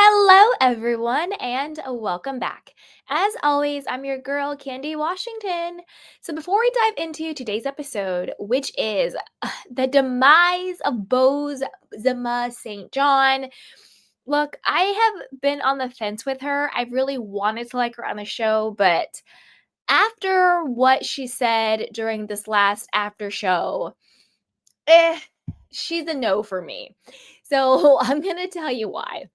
Hello, everyone, and welcome back. As always, I'm your girl, Candy Washington. So, before we dive into today's episode, which is the demise of Boz St. John, look, I have been on the fence with her. I really wanted to like her on the show, but after what she said during this last after show, eh, she's a no for me. So, I'm going to tell you why.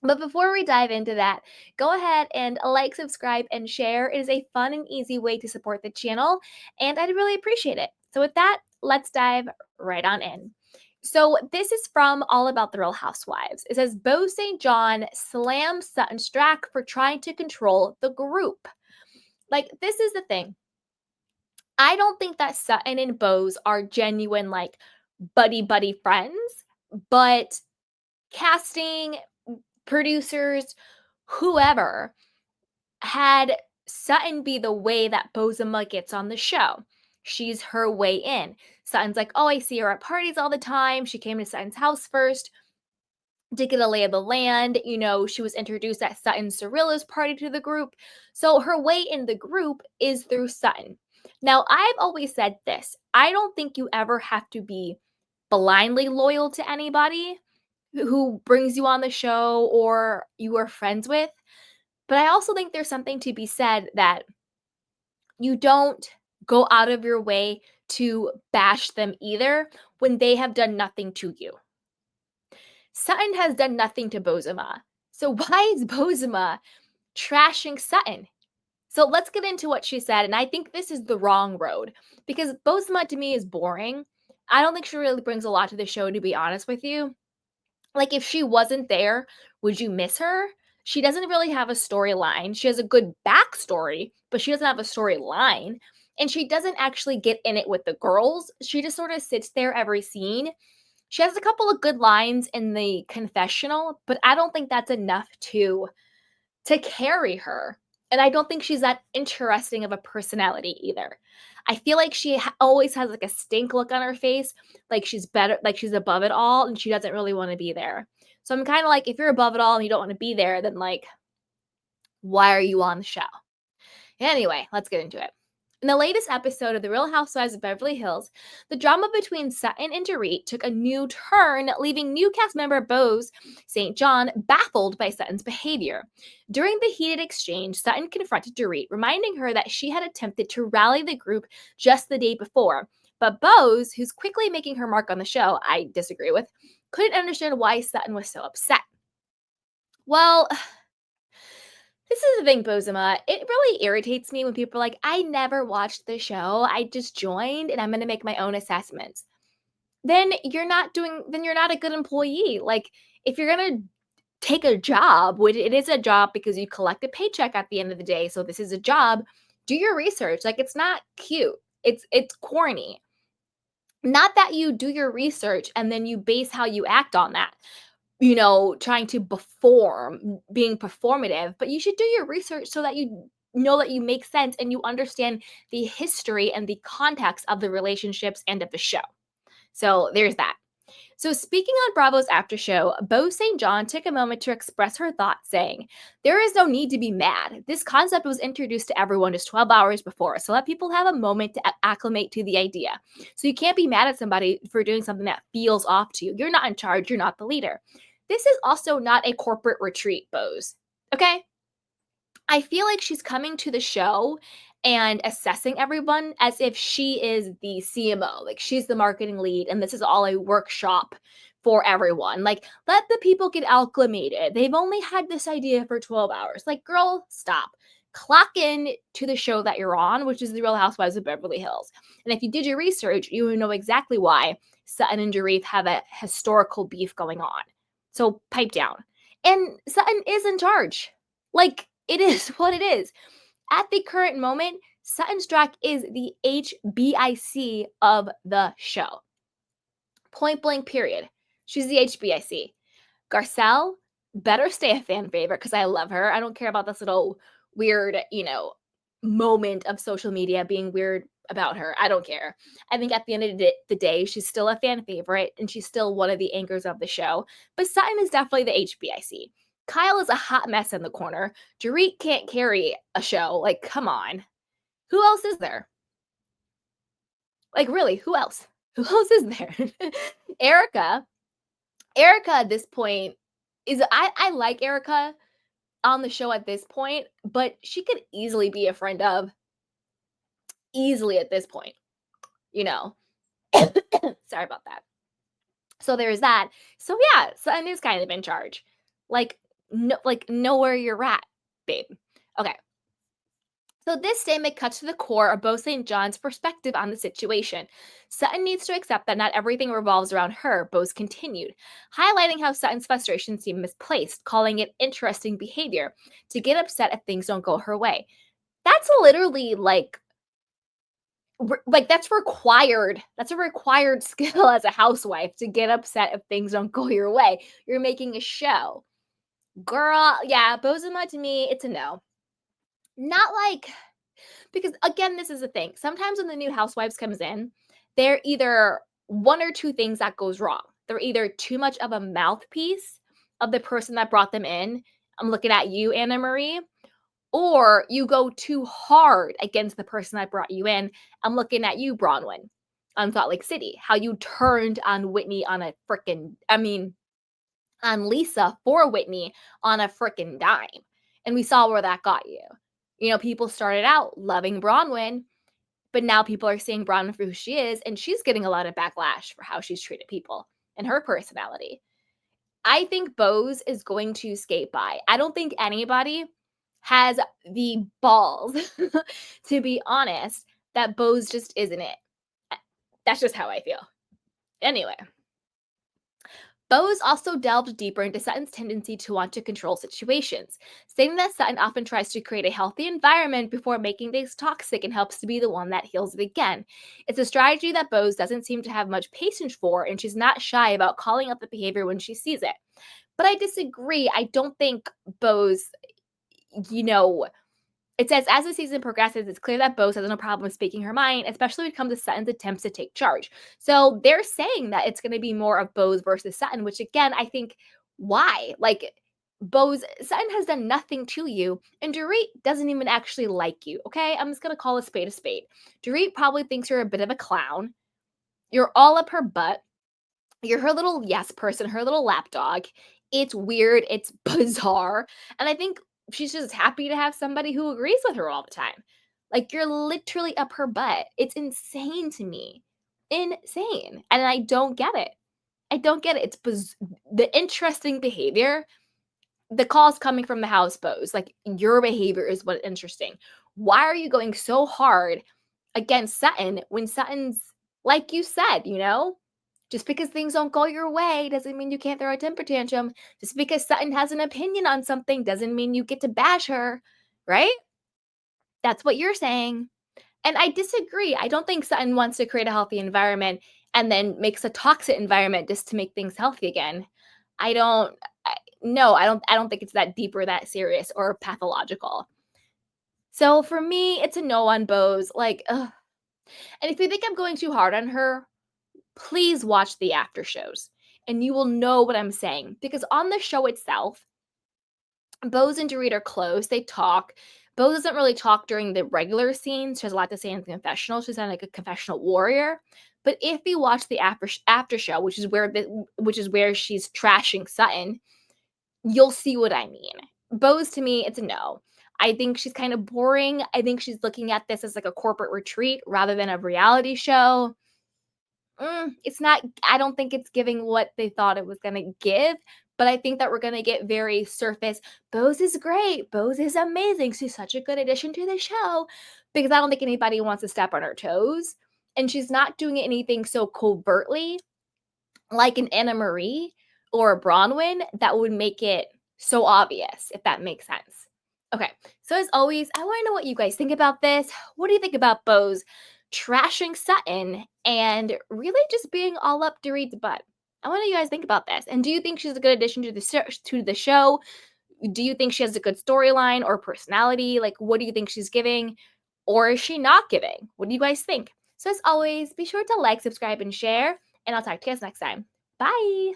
But before we dive into that, go ahead and like, subscribe, and share. It is a fun and easy way to support the channel, and I'd really appreciate it. So, with that, let's dive right on in. So, this is from All About the Real Housewives. It says Boz St. John slams Sutton Stracke for trying to control the group. Like, this is the thing. I don't think that Sutton and Boz are genuine, like, buddy friends, but casting, producers, whoever had Sutton be the way that Bozema gets on the show. She's her way in. Sutton's like, oh, I see her at parties all the time. She came to Sutton's house first to get a lay of the land. You know, she was introduced at Sutton Cirilla's party to the group. So her way in the group is through Sutton. Now, I've always said this. I don't think you ever have to be blindly loyal to anybody who brings you on the show or you are friends with. But I also think there's something to be said that you don't go out of your way to bash them either when they have done nothing to you. Sutton has done nothing to Bozema. So why is Bozema trashing Sutton? So let's get into what she said. And I think this is the wrong road because Bozema to me is boring. I don't think she really brings a lot to the show, to be honest with you. Like, if she wasn't there, would you miss her? She doesn't really have a storyline. She has a good backstory, but she doesn't have a storyline. And she doesn't actually get in it with the girls. She just sort of sits there every scene. She has a couple of good lines in the confessional, but I don't think that's enough to carry her. And I don't think she's that interesting of a personality either. I feel like she always has like a stink look on her face, like she's better, like she's above it all, and she doesn't really want to be there. So I'm kind of like, if you're above it all and you don't want to be there, then like, why are you on the show? Anyway, let's get into it. In the latest episode of The Real Housewives of Beverly Hills, the drama between Sutton and Dorit took a new turn, leaving new cast member Boz St. John baffled by Sutton's behavior. During the heated exchange, Sutton confronted Dorit, reminding her that she had attempted to rally the group just the day before. But Boz, who's quickly making her mark on the show, I disagree with, couldn't understand why Sutton was so upset. Well, this is the thing, Bozema. It really irritates me when people are like, I never watched the show. I just joined and I'm going to make my own assessments. Then you're not a good employee. Like, if you're going to take a job, which it is a job because you collect a paycheck at the end of the day. So this is a job. Do your research. Like, it's not cute. It's corny. Not that you do your research and then you base how you act on that, trying to perform, being performative, but you should do your research so that you know that you make sense and you understand the history and the context of the relationships and of the show. So there's that. So speaking on Bravo's after show, Boz St. John took a moment to express her thoughts, saying, "There is no need to be mad. This concept was introduced to everyone just 12 hours before, so let people have a moment to acclimate to the idea. So you can't be mad at somebody for doing something that feels off to you. You're not in charge. You're not the leader. This is also not a corporate retreat, Boz. Okay? I feel like she's coming to the show and assessing everyone as if she is the CMO, like she's the marketing lead, and this is all a workshop for everyone. Like, let the people get acclimated. They've only had this idea for 12 hours. Like, girl, stop. Clock in to the show that you're on, which is The Real Housewives of Beverly Hills. And if you did your research, you would know exactly why Sutton and Dorit have a historical beef going on. So pipe down. And Sutton is in charge. Like, it is what it is. At the current moment, Sutton Stracke is the HBIC of the show. Point blank, period. She's the HBIC. Garcelle better stay a fan favorite because I love her. I don't care about this little weird, moment of social media being weird about her. I don't care. I think at the end of the day, she's still a fan favorite and she's still one of the anchors of the show. But Sutton is definitely the HBIC. Kyle is a hot mess in the corner. Dorit can't carry a show. Like, come on. Who else is there? Like, really, who else? Who else is there? Erica. Erica at this point is I like Erica on the show at this point, but she could easily be a friend of easily at this point, you know. Sorry about that. So there's that. So yeah, Sutton is kind of in charge. Like, no, like know where you're at, babe. Okay. So this statement cuts to the core of Bo St. John's perspective on the situation. Sutton needs to accept that not everything revolves around her, Bose continued, highlighting how Sutton's frustrations seem misplaced, calling it interesting behavior to get upset if things don't go her way. That's literally like that's required. That's a required skill as a housewife to get upset if things don't go your way. You're making a show. Girl, yeah, Bozema to me, it's a no. Not like because again, this is the thing. Sometimes when the new housewives comes in, they're either one or two things that goes wrong. They're either too much of a mouthpiece of the person that brought them in. I'm looking at you, Anna Marie. Or you go too hard against the person that brought you in. I'm looking at you, Bronwyn, on Salt Lake City. How you turned on Whitney on a freaking, on Lisa for Whitney on a freaking dime. And we saw where that got you. You know, people started out loving Bronwyn, but now people are seeing Bronwyn for who she is, and she's getting a lot of backlash for how she's treated people and her personality. I think Bose is going to skate by. I don't think anybody has the balls, to be honest, that Bose just isn't it. That's just how I feel. Anyway. Bose also delved deeper into Sutton's tendency to want to control situations, stating that Sutton often tries to create a healthy environment before making things toxic and helps to be the one that heals it again. It's a strategy that Bose doesn't seem to have much patience for, and she's not shy about calling out the behavior when she sees it. But I disagree. I don't think Bose, you know, it says, as the season progresses, it's clear that Bose has no problem speaking her mind, especially when it comes to Sutton's attempts to take charge. So they're saying that it's going to be more of Bose versus Sutton, which again, I think, why? Like, Sutton has done nothing to you, and Dorit doesn't even actually like you, okay? I'm just going to call a spade a spade. Dorit probably thinks you're a bit of a clown. You're all up her butt. You're her little yes person, her little lapdog. It's weird, it's bizarre, and I think she's just happy to have somebody who agrees with her all the time. Like, you're literally up her butt. It's insane to me. Insane, and I don't get it. I don't get it. The interesting behavior, the call's coming from the house Bose. Like, your behavior is what's interesting. Why are you going so hard against Sutton when Sutton's, like you said, just because things don't go your way doesn't mean you can't throw a temper tantrum. Just because Sutton has an opinion on something doesn't mean you get to bash her, right? That's what you're saying. And I disagree. I don't think Sutton wants to create a healthy environment and then makes a toxic environment just to make things healthy again. I don't no, I don't think it's that deep or that serious or pathological. So for me, it's a no on Bose. Like, ugh. And if you think I'm going too hard on her, please watch the after shows and you will know what I'm saying. Because on the show itself, Bose and Dorit are close. They talk. Bose doesn't really talk during the regular scenes. She has a lot to say in the confessional. She's kind of like a confessional warrior. But if you watch the after show, which is where she's trashing Sutton, you'll see what I mean. Bose to me, it's a no. I think she's kind of boring. I think she's looking at this as like a corporate retreat rather than a reality show. It's not, I don't think it's giving what they thought it was going to give, but I think that we're going to get very surface. Bose is great. Bose is amazing. She's such a good addition to the show because I don't think anybody wants to step on her toes. And she's not doing anything so covertly like an Anna Marie or a Bronwyn that would make it so obvious, if that makes sense. Okay, so as always, I want to know what you guys think about this. What do you think about Bose trashing Sutton and really just being all up Dorit's butt? I want to know you guys think about this. And do you think she's a good addition to the show? Do you think she has a good storyline or personality? Like, what do you think she's giving? Or is she not giving? What do you guys think? So as always, be sure to like, subscribe, and share. And I'll talk to you guys next time. Bye.